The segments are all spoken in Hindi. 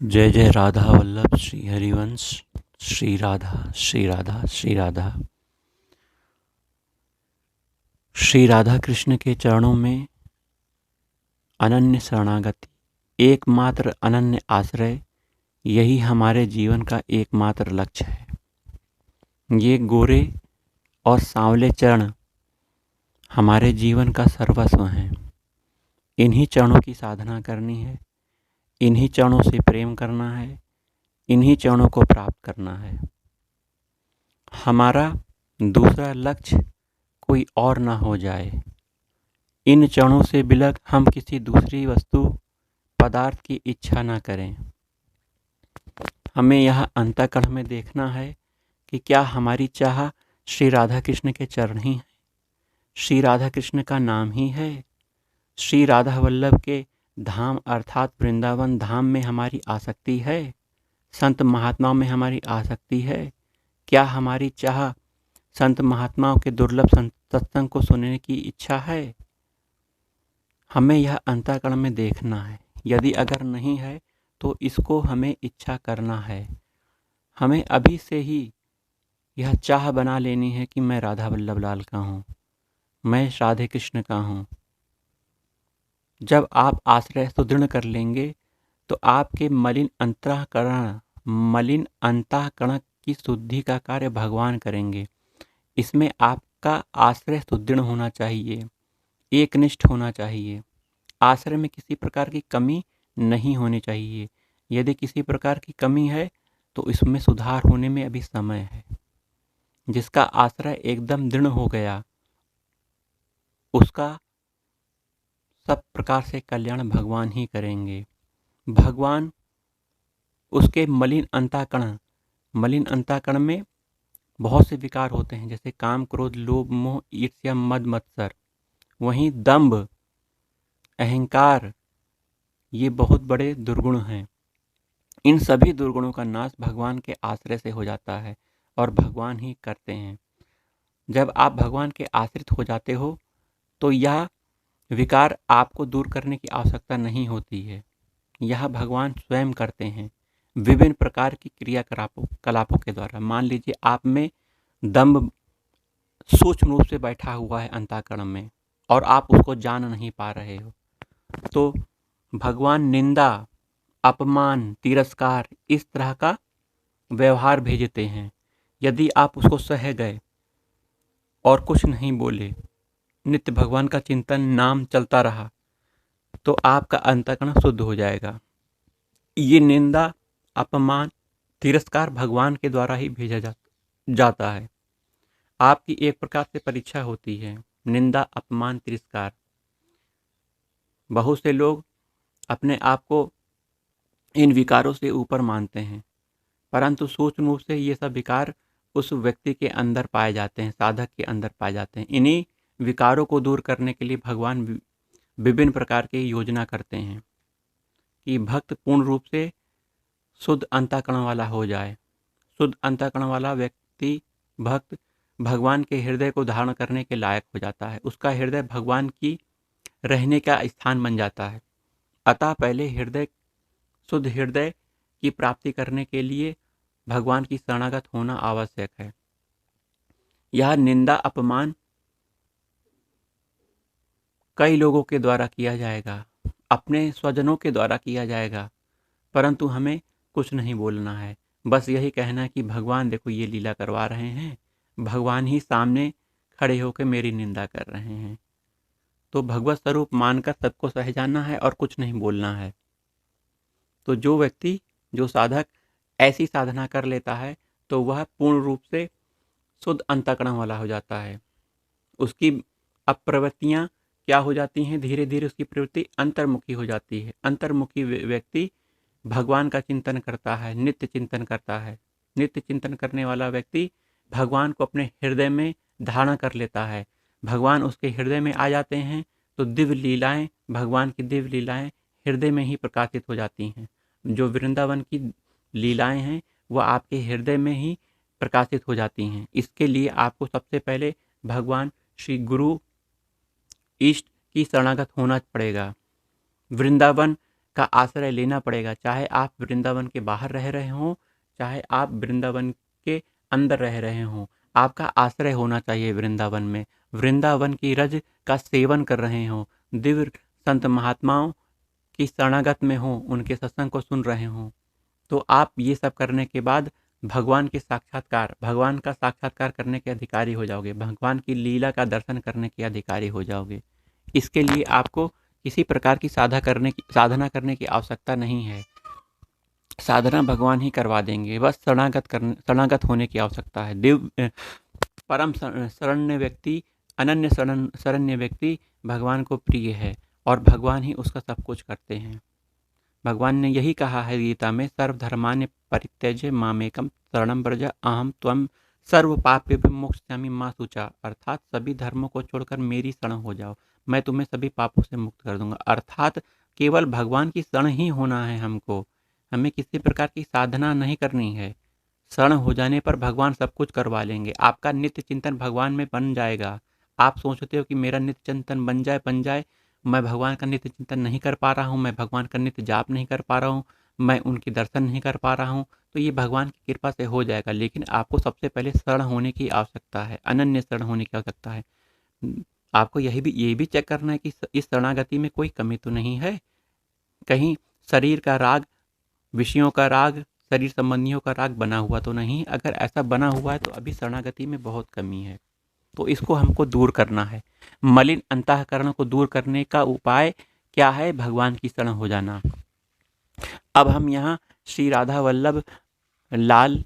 जय जय राधा वल्लभ श्री हरिवंश। श्री राधा श्री राधा श्री राधा। श्री राधा कृष्ण के चरणों में अनन्य शरणागति, एकमात्र अनन्य आश्रय, यही हमारे जीवन का एकमात्र लक्ष्य है। ये गोरे और सांवले चरण हमारे जीवन का सर्वस्व हैं। इन्हीं चरणों की साधना करनी है, इन्हीं चरणों से प्रेम करना है, इन्हीं चरणों को प्राप्त करना है। हमारा दूसरा लक्ष्य कोई और ना हो जाए। इन चरणों से बिलक हम किसी दूसरी वस्तु पदार्थ की इच्छा ना करें। हमें यह अंतःकरण में देखना है कि क्या हमारी चाह श्री राधा कृष्ण के चरण ही हैं, श्री राधा कृष्ण का नाम ही है, श्री राधा वल्लभ के धाम अर्थात वृंदावन धाम में हमारी आसक्ति है, संत महात्माओं में हमारी आसक्ति है। क्या हमारी चाह संत महात्माओं के दुर्लभ सत्संग को सुनने की इच्छा है। हमें यह अंतःकरण में देखना है। यदि अगर नहीं है तो इसको हमें इच्छा करना है। हमें अभी से ही यह चाह बना लेनी है कि मैं राधा वल्लभ लाल का हूँ, मैं राधे कृष्ण का हूँ। जब आप आश्रय सुदृढ़ कर लेंगे तो आपके मलिन अंतःकरण की शुद्धि का कार्य भगवान करेंगे। इसमें आपका आश्रय सुदृढ़ होना चाहिए, एकनिष्ठ होना चाहिए। आश्रय में किसी प्रकार की कमी नहीं होनी चाहिए। यदि किसी प्रकार की कमी है तो इसमें सुधार होने में अभी समय है। जिसका आश्रय एकदम दृढ़ हो गया उसका सब प्रकार से कल्याण भगवान ही करेंगे। भगवान उसके मलिन अंतःकरण में बहुत से विकार होते हैं, जैसे काम, क्रोध, लोभ, मोह, ईर्ष्या, मद, मत्सर। वहीं दंभ, अहंकार, ये बहुत बड़े दुर्गुण हैं। इन सभी दुर्गुणों का नाश भगवान के आश्रय से हो जाता है और भगवान ही करते हैं। जब आप भगवान के आश्रित हो जाते हो तो यह विकार आपको दूर करने की आवश्यकता नहीं होती है। यह भगवान स्वयं करते हैं विभिन्न प्रकार की क्रियाकलापों के द्वारा। मान लीजिए आप में दंभ सूक्ष्म रूप से बैठा हुआ है अंतःकरण में और आप उसको जान नहीं पा रहे हो, तो भगवान निंदा, अपमान, तिरस्कार इस तरह का व्यवहार भेजते हैं। यदि आप उसको सह गए और कुछ नहीं बोले, नित्य भगवान का चिंतन, नाम चलता रहा, तो आपका अंतःकरण शुद्ध हो जाएगा। ये निंदा, अपमान, तिरस्कार भगवान के द्वारा ही भेजा जाता है। आपकी एक प्रकार से परीक्षा होती है, निंदा, अपमान, तिरस्कार। बहुत से लोग अपने आप को इन विकारों से ऊपर मानते हैं, परंतु सूक्ष्म रूप से ये सब विकार उस व्यक्ति के अंदर पाए जाते हैं, साधक के अंदर पाए जाते हैं। इन्हीं विकारों को दूर करने के लिए भगवान विभिन्न प्रकार की योजना करते हैं कि भक्त पूर्ण रूप से शुद्ध अंतःकरण वाला हो जाए। शुद्ध अंतःकरण वाला व्यक्ति, भक्त, भगवान के हृदय को धारण करने के लायक हो जाता है। उसका हृदय भगवान की रहने का स्थान बन जाता है। अतः पहले शुद्ध हृदय की प्राप्ति करने के लिए भगवान की शरणागत होना आवश्यक है। यह निंदा, अपमान कई लोगों के द्वारा किया जाएगा, अपने स्वजनों के द्वारा किया जाएगा, परंतु हमें कुछ नहीं बोलना है। बस यही कहना है कि भगवान देखो ये लीला करवा रहे हैं, भगवान ही सामने खड़े होकर मेरी निंदा कर रहे हैं। तो भगवत स्वरूप मानकर सबको सह जाना है और कुछ नहीं बोलना है। तो जो व्यक्ति, जो साधक ऐसी साधना कर लेता है तो वह पूर्ण रूप से शुद्ध अंतःकरण वाला हो जाता है। उसकी अब प्रवृत्तियाँ क्या हो जाती हैं, धीरे धीरे उसकी प्रवृत्ति अंतर्मुखी हो जाती है। अंतर्मुखी व्यक्ति भगवान का चिंतन करता है, नित्य चिंतन करता है। नित्य चिंतन करने वाला व्यक्ति भगवान को अपने हृदय में धारण कर लेता है। भगवान उसके हृदय में आ जाते हैं तो दिव्य लीलाएं, भगवान की दिव्य लीलाएं हृदय में ही प्रकाशित हो जाती हैं। जो वृंदावन की लीलाएं हैं वह आपके हृदय में ही प्रकाशित हो जाती हैं। इसके लिए आपको सबसे पहले भगवान श्री गुरु इष्ट की शरणागत होना पड़ेगा। वृंदावन का आश्रय लेना पड़ेगा, चाहे आप वृंदावन के बाहर रह रहे हों, चाहे आप वृंदावन के अंदर रह रहे हों, आपका आश्रय होना चाहिए वृंदावन में। वृंदावन की रज का सेवन कर रहे हों, दिव्य संत महात्माओं की शरणागत में हों, उनके सत्संग को सुन रहे हों, तो आप ये सब करने के बाद भगवान का साक्षात्कार करने के अधिकारी हो जाओगे, भगवान की लीला का दर्शन करने के अधिकारी हो जाओगे। इसके लिए आपको किसी प्रकार की साधना करने की आवश्यकता नहीं है। साधना भगवान ही करवा देंगे, बस शरणागत होने की आवश्यकता है। परम शरण्य व्यक्ति, अनन्य शरण्य व्यक्ति भगवान को प्रिय है और भगवान ही उसका सब कुछ करते हैं। भगवान ने यही कहा है गीता में, सर्वधर्मान्य परित्यज्य मामेकम शरणं व्रज अहम त्वं सर्व पापेभ्यो मोक्षयिष्यामि मा शुचा। अर्थात सभी धर्मों को छोड़कर मेरी शरण हो जाओ, मैं तुम्हें सभी पापों से मुक्त कर दूंगा। अर्थात केवल भगवान की शरण ही होना है हमको, हमें किसी प्रकार की साधना नहीं करनी है। शरण हो जाने पर भगवान सब कुछ करवा लेंगे, आपका नित्य चिंतन भगवान में बन जाएगा। आप सोचते हो कि मेरा नित्य चिंतन बन जाए, मैं भगवान का नित्य चिंतन नहीं कर पा रहा हूँ, मैं भगवान का नित्य जाप नहीं कर पा रहा हूँ, मैं उनके दर्शन नहीं कर पा रहा हूँ, तो ये भगवान की कृपा से हो जाएगा। लेकिन आपको सबसे पहले शरण होने की आवश्यकता है, अनन्य शरण होने की आवश्यकता है। आपको ये भी चेक करना है कि इस शरणागति में कोई कमी तो नहीं है, कहीं शरीर का राग, विषयों का राग, शरीर संबंधियों का राग बना हुआ तो नहीं। अगर ऐसा बना हुआ है तो अभी शरणागति में बहुत कमी है, तो इसको हमको दूर करना है। मलिन अंतःकरण को दूर करने का उपाय क्या है? भगवान की शरण हो जाना। अब हम यहाँ श्री राधा वल्लभ लाल,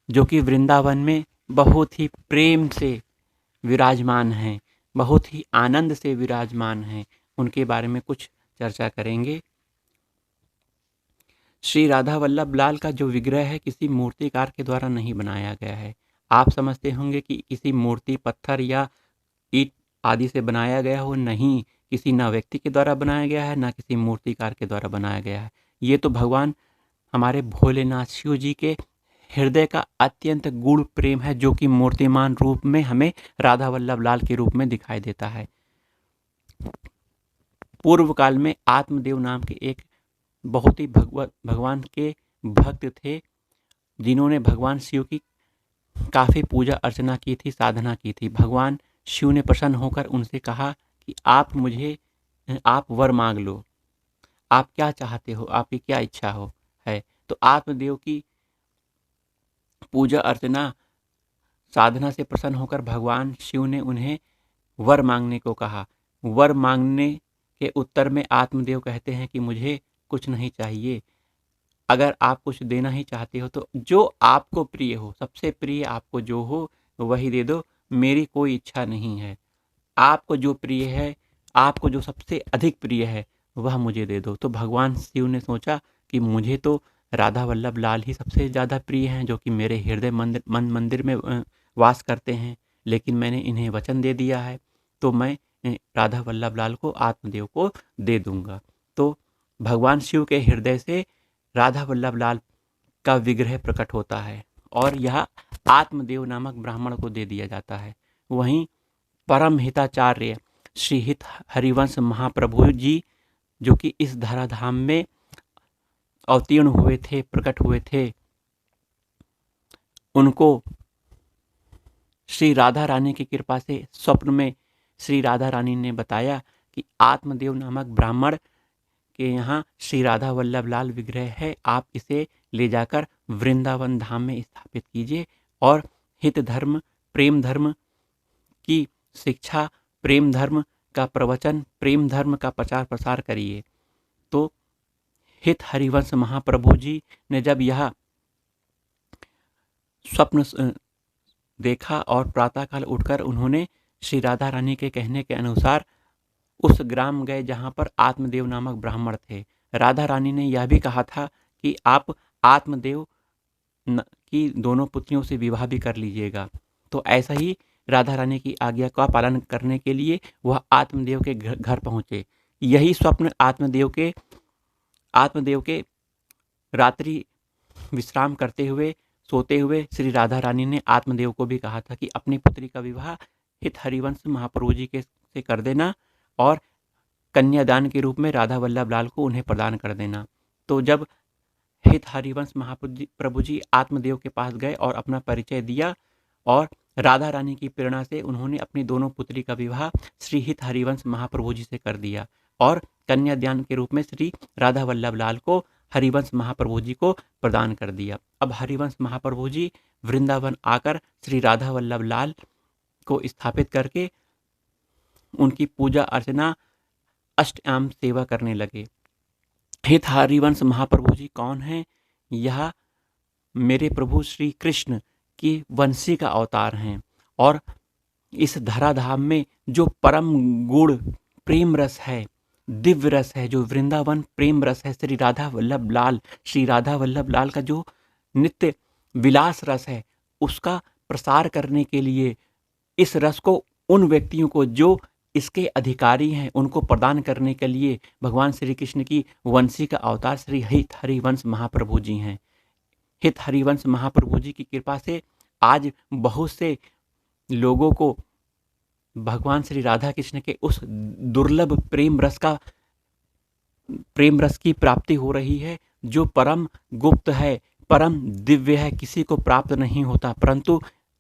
जो कि वृंदावन में बहुत ही प्रेम से विराजमान हैं, बहुत ही आनंद से विराजमान हैं, उनके बारे में कुछ चर्चा करेंगे। श्री राधा वल्लभ लाल का जो विग्रह है किसी मूर्तिकार के द्वारा नहीं बनाया गया है। आप समझते होंगे कि किसी मूर्ति, पत्थर या ईंट आदि से बनाया गया हो, नहीं, किसी ना व्यक्ति के द्वारा बनाया गया है, ना किसी मूर्तिकार के द्वारा बनाया गया है। ये तो भगवान हमारे भोलेनाथ शिव जी के हृदय का अत्यंत गूढ़ प्रेम है, जो कि मूर्तिमान रूप में हमें राधा वल्लभ लाल के रूप में दिखाई देता है। पूर्व काल में आत्मदेव नाम के एक बहुत ही भगवान के भक्त थे, जिन्होंने भगवान शिव की काफ़ी पूजा अर्चना की थी, साधना की थी। भगवान शिव ने प्रसन्न होकर उनसे कहा कि आप वर मांग लो, आप क्या चाहते हो, आपकी क्या इच्छा हो है। तो आत्मदेव की पूजा अर्चना साधना से प्रसन्न होकर भगवान शिव ने उन्हें वर मांगने को कहा। वर मांगने के उत्तर में आत्मदेव कहते हैं कि मुझे कुछ नहीं चाहिए, अगर आप कुछ देना ही चाहते हो तो जो आपको प्रिय हो, सबसे प्रिय आपको जो हो वही दे दो, मेरी कोई इच्छा नहीं है। आपको जो प्रिय है, आपको जो सबसे अधिक प्रिय है वह मुझे दे दो। तो भगवान शिव ने सोचा कि मुझे तो राधा वल्लभ लाल ही सबसे ज़्यादा प्रिय हैं, जो कि मेरे हृदय मंदिर में वास करते हैं, लेकिन मैंने इन्हें वचन दे दिया है तो मैं राधा वल्लभ लाल को, आत्मदेव को दे दूंगा। तो भगवान शिव के हृदय से राधा वल्लभ लाल का विग्रह प्रकट होता है और यह आत्मदेव नामक ब्राह्मण को दे दिया जाता है। वहीं परम हिताचार्य श्री हित हरिवंश महाप्रभु जी, जो कि इस धराधाम में अवतीर्ण हुए थे, प्रकट हुए थे, उनको श्री राधा रानी की कृपा से स्वप्न में श्री राधा रानी ने बताया कि आत्मदेव नामक ब्राह्मण के यहाँ श्री राधा वल्लभ लाल विग्रह है, आप इसे ले जाकर वृंदावन धाम में स्थापित कीजिए और हित धर्म, प्रेम धर्म की शिक्षा, प्रेम धर्म का प्रवचन, प्रेम धर्म का प्रचार प्रसार करिए। तो हित हरिवंश महाप्रभु जी ने जब यह स्वप्न देखा और प्रातःकाल उठकर उन्होंने श्री राधा रानी के कहने के अनुसार उस ग्राम गए जहाँ पर आत्मदेव नामक ब्राह्मण थे। राधा रानी ने यह भी कहा था कि आप आत्मदेव की दोनों पुत्रियों से विवाह भी कर लीजिएगा। तो ऐसा ही राधा रानी की आज्ञा का पालन करने के लिए वह आत्मदेव के घर पहुँचे। यही स्वप्न आत्मदेव के रात्रि विश्राम करते हुए, सोते हुए श्री राधा रानी ने आत्मदेव को भी कहा था कि अपनी पुत्री का विवाह हित हरिवंश महाप्रभु जी के से कर देना और कन्यादान के रूप में राधा वल्लभ लाल को उन्हें प्रदान कर देना। तो जब हित हरिवंश महाप्रभु जी आत्मदेव के पास गए और अपना परिचय दिया और राधा रानी की प्रेरणा से उन्होंने अपनी दोनों पुत्री का विवाह श्री हित हरिवंश महाप्रभु जी से कर दिया और कन्यादान के रूप में श्री राधा वल्लभ लाल को हरिवंश महाप्रभु जी को प्रदान कर दिया। अब हरिवंश महाप्रभु जी वृंदावन आकर श्री राधा वल्लभ लाल को स्थापित करके उनकी पूजा अर्चना अष्टयाम सेवा करने लगे। हित हरिवंश महाप्रभु जी कौन हैं? यह मेरे प्रभु श्री कृष्ण की वंशी का अवतार हैं और इस धराधाम में जो परम गुण प्रेम रस है, दिव्य रस है, जो वृंदावन प्रेम रस है, श्री राधा वल्लभ लाल का जो नित्य विलास रस है, उसका प्रसार करने के लिए इस रस को उन व्यक्तियों को जो इसके अधिकारी हैं उनको प्रदान करने के लिए भगवान श्री कृष्ण की वंशी का अवतार श्री हित हरिवंश महाप्रभु जी हैं। हित हरिवंश महाप्रभु जी की कृपा से आज बहुत से लोगों को भगवान श्री राधा कृष्ण के उस दुर्लभ प्रेम रस की प्राप्ति हो रही है जो परम गुप्त है, परम दिव्य है, किसी को प्राप्त नहीं होता, परंतु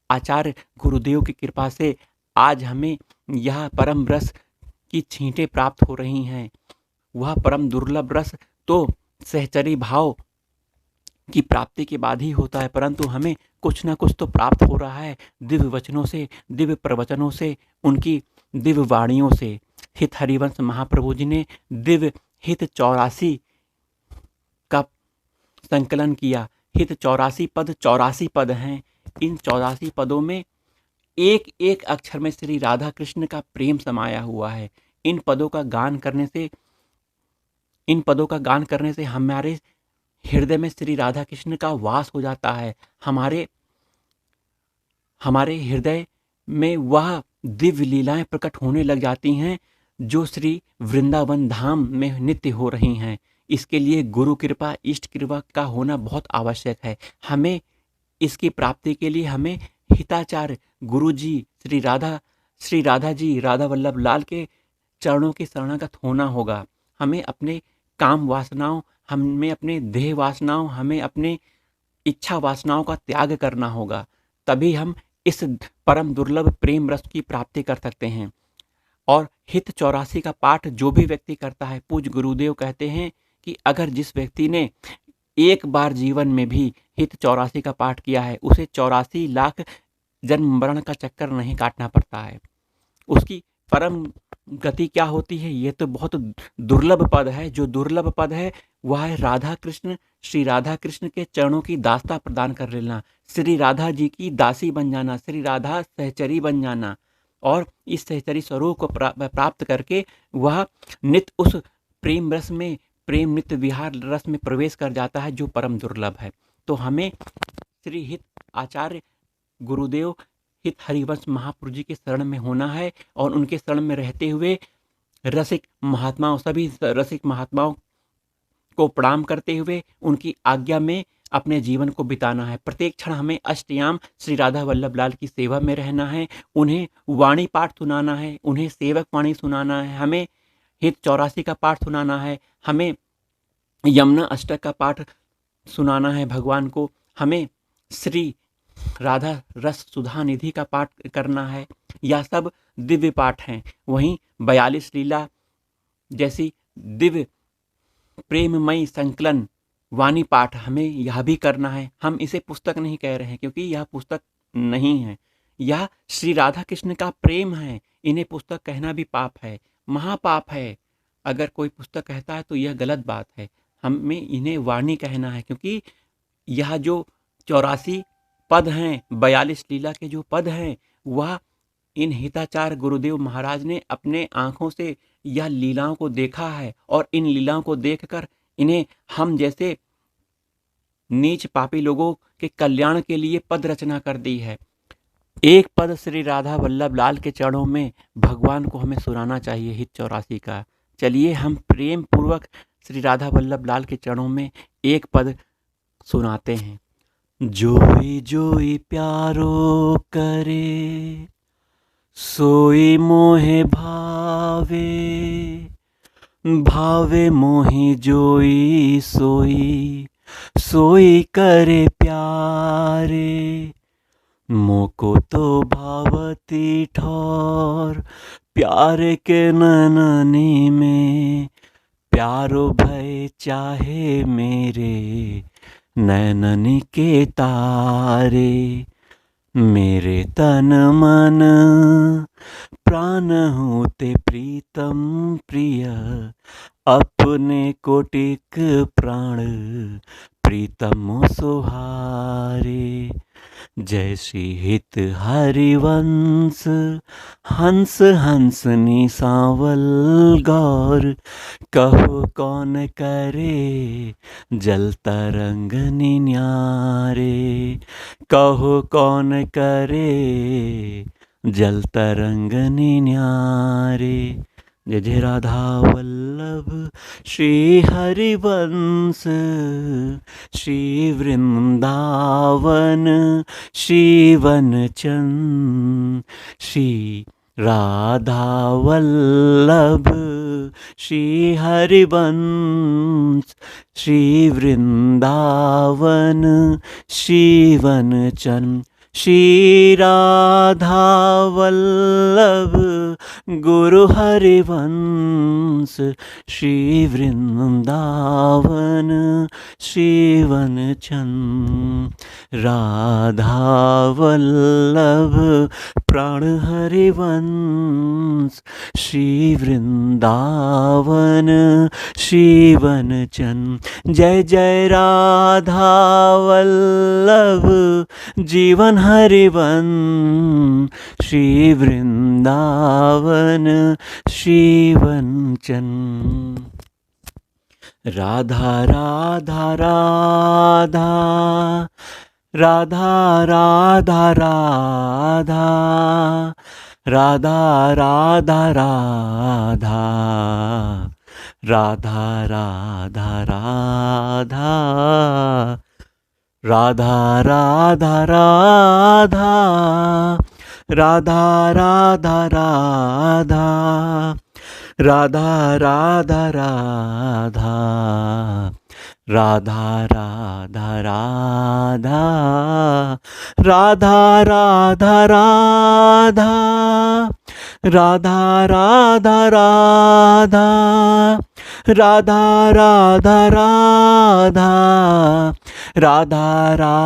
आचार्य गुरुदेव की कृपा से आज हमें यह परम रस की छींटें प्राप्त हो रही हैं। वह परम दुर्लभ रस तो सहचरी भाव की प्राप्ति के बाद ही होता है, परंतु हमें कुछ ना कुछ तो प्राप्त हो रहा है दिव्य वचनों से, दिव्य प्रवचनों से, उनकी दिव्य वाणियों से। हित हरिवंश महाप्रभु जी ने दिव्य हित 84 का संकलन किया। हित 84 पद हैं। इन 84 पदों में एक एक अक्षर में श्री राधा कृष्ण का प्रेम समाया हुआ है। इन पदों का गान करने से हमारे हृदय में श्री राधा कृष्ण का वास हो जाता है। हमारे हृदय में वह दिव्य लीलाएं प्रकट होने लग जाती हैं जो श्री वृंदावन धाम में नित्य हो रही हैं। इसके लिए गुरु कृपा, इष्ट कृपा का होना बहुत आवश्यक है। हमें इसकी प्राप्ति के लिए हमें हिताचार्य गुरु जी श्री राधा जी राधा वल्लभ लाल के चरणों की शरणागत होना होगा। हमें अपने काम वासनाओं, हमें अपने देह वासनाओं, हमें अपने इच्छा वासनाओं का त्याग करना होगा, तभी हम इस परम दुर्लभ प्रेम रस की प्राप्ति कर सकते हैं। और हित 84 का पाठ जो भी व्यक्ति करता है, पूज्य गुरुदेव कहते हैं कि अगर जिस व्यक्ति ने एक बार जीवन में भी हित 84 का पाठ किया है, उसे 84 लाख जन्म मरण का चक्कर नहीं काटना पड़ता है। उसकी परम गति क्या होती है, ये तो बहुत दुर्लभ पद है। जो दुर्लभ पद है वह है राधा कृष्ण, श्री राधा कृष्ण के चरणों की दास्ता प्रदान कर लेना, श्री राधा जी की दासी बन जाना, श्री राधा सहचरी बन जाना और इस सहचरी स्वरूप को प्राप्त करके वह नित्य उस प्रेम रस में, प्रेम नित्य विहार रस में प्रवेश कर जाता है जो परम दुर्लभ है। तो हमें श्री हित आचार्य गुरुदेव हित हरिवंश महाप्रभु जी के शरण में होना है और उनके शरण में रहते हुए रसिक महात्माओं, सभी रसिक महात्माओं को प्रणाम करते हुए उनकी आज्ञा में अपने जीवन को बिताना है। प्रत्येक क्षण हमें अष्टयाम श्री राधा वल्लभ लाल की सेवा में रहना है, उन्हें वाणी पाठ सुनाना है, उन्हें सेवक वाणी सुनाना है, हमें हित 84 का पाठ सुनाना है, हमें यमुना अष्टक का पाठ सुनाना है भगवान को, हमें श्री राधा रस सुधा निधि का पाठ करना है। यह सब दिव्य पाठ हैं। वहीं 42 लीला जैसी दिव्य प्रेममयी संकलन वाणी पाठ हमें यह भी करना है। हम इसे पुस्तक नहीं कह रहे हैं क्योंकि यह पुस्तक नहीं है, यह श्री राधा कृष्ण का प्रेम है। इन्हें पुस्तक कहना भी पाप है, महापाप है। अगर कोई पुस्तक कहता है तो यह गलत बात है। हमें इन्हें वाणी कहना है क्योंकि यह जो 84 पद हैं, 42 लीला के जो पद हैं, वह इन हिताचार्य गुरुदेव महाराज ने अपने आँखों से यह लीलाओं को देखा है और इन लीलाओं को देखकर इन्हें हम जैसे नीच पापी लोगों के कल्याण के लिए पद रचना कर दी है। एक पद श्री राधा वल्लभ लाल के चरणों में भगवान को हमें सुनाना चाहिए हित 84 का। चलिए हम प्रेम पूर्वक श्री राधा वल्लभ लाल के चरणों में एक पद सुनाते हैं। जोई जोई प्यारो करे सोई मोहे भावे, भावे मोहि जोई सोई, सोई करे प्यारे। मोको तो भावती ठोर, प्यारे के नैननी में। प्यारो भय चाहे मेरे, नैननी के तारे। मेरे तन मन प्राण होते प्रीतम प्रिय, अपने कोटिक प्राण प्रीतम सुहारे। जैसी हित हरिवंश, हंस हंस निसावल गौर। कहो कौन करे, जल तरंग निन्यारे। कहो कौन करे, जल तरंग निन्यारे। जय जय राधा वल्लभ श्री हरिवंश, श्री वृंदावन श्री वनचंद। श्री राधा वल्लभ श्री हरिवंश, श्री वृंदावन श्री वनचंद। श्री राधा वल्लभ गुरु हरिवंश, श्री वृंदावन श्री वनचंद। राधा वल्लभ प्राण हरिवंश, श्री वृंदावन श्री वनचंद। जय जय राधा वल्लभ जीवन हरिवंश, श्री वृंदावन श्री वनचंद। राधा राधा राधा, राधा राधा राधा, राधा राधा राधा, राधा राधा राधा, राधा राधा राधा, राधा राधा राधा, राधा राधा राधा, राधा राधा राधा, राधा राधा राधा, राधा राधा राधा, राधा राधा राधा, राधा राधा।